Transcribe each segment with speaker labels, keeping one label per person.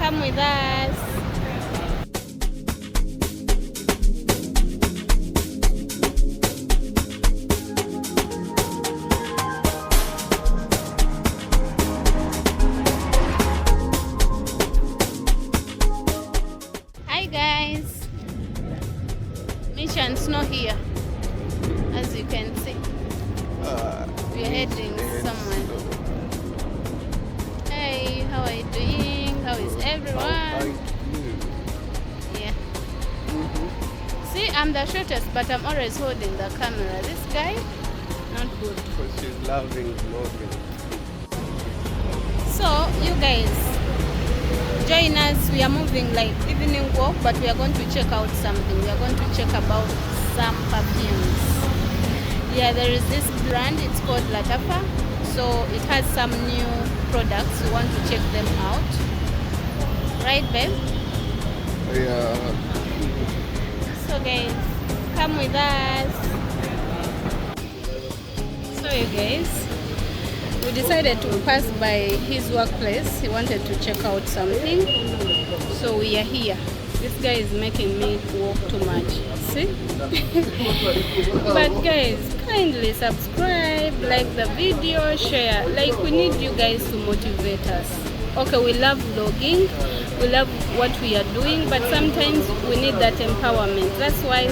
Speaker 1: Come with us. Hi guys. Misha and Snow here. As you can see. We're heading somewhere. Hey, how are you doing? How is everyone? Yeah. See, I'm the shortest, but I'm always holding the camera. This guy, not good.
Speaker 2: Because she's loving vlogging.
Speaker 1: So, you guys, join us. We are moving like evening walk, but we are going to check out something. We are going to check about some perfumes. Yeah, there is this brand. It's called Latafa. So it has some new products. We want to check them out. Right, babe?
Speaker 2: Yeah.
Speaker 1: So guys, come with us. So you guys, we decided to pass by his workplace. He wanted to check out something. So we are here. This guy is making me walk too much. See? But guys, kindly subscribe, like the video, share. Like, we need you guys to motivate us. Okay, we love vlogging, we love what we are doing, but sometimes we need that empowerment. That's why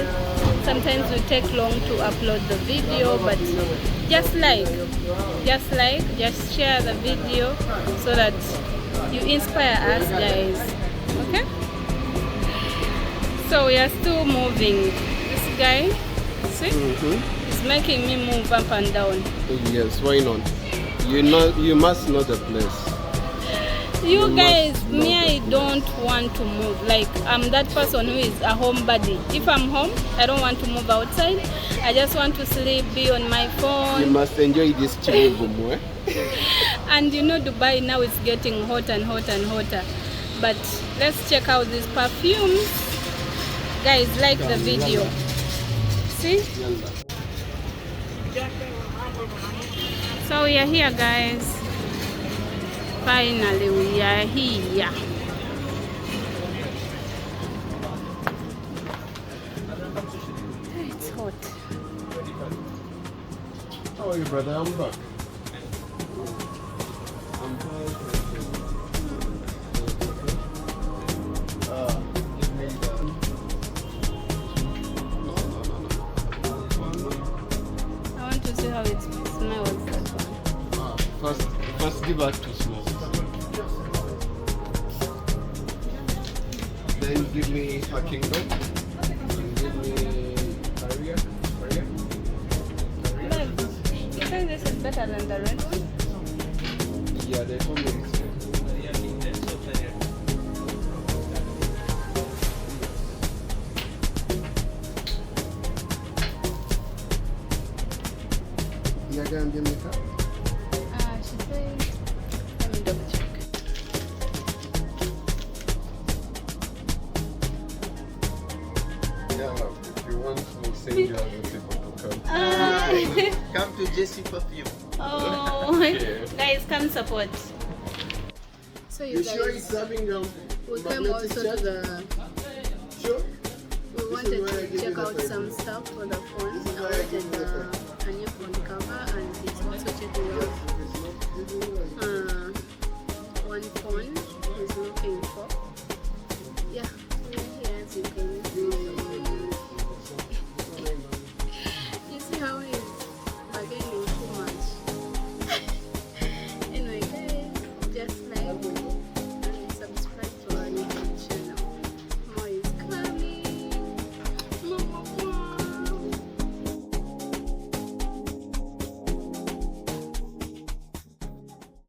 Speaker 1: sometimes we take long to upload the video, but just share the video so that you inspire us, guys. Okay? So we are still moving. This guy, see? It's making me move up and down.
Speaker 2: Yes, why not? You must know the place.
Speaker 1: You guys, me, I don't want to move. Like, I'm that person who is a homebody. If I'm home, I don't want to move outside. I just want to sleep, be on my phone.
Speaker 2: You must enjoy this chill boom, eh?
Speaker 1: And you know, Dubai now is getting hotter and hotter and hotter. But let's check out these perfumes. Guys, like the video. See? So we are here, guys. Finally, we are here. It's hot.
Speaker 2: How are you, brother? I'm back. I'm back. Give me the...
Speaker 1: I want to see how it smells. That one.
Speaker 2: First give out to smoke. Then give me a kingdom. And give me career.
Speaker 1: You think this is better than the red one?
Speaker 2: Yeah, they told me it's good. Yeah, go and give me a cup.
Speaker 1: She said, let me double check.
Speaker 2: Yeah, if you want, we'll send you other people to come.
Speaker 3: Come to Jessie Perfume.
Speaker 1: Oh,
Speaker 2: Okay.
Speaker 1: guys, come support. So
Speaker 2: You sure it's having
Speaker 1: we came
Speaker 2: magnetic
Speaker 1: also
Speaker 2: charge?
Speaker 1: to the.
Speaker 2: Sure?
Speaker 1: We wanted to check out some stuff for the phone. I wanted a new phone cover, and he's also checking out one phone he's looking for.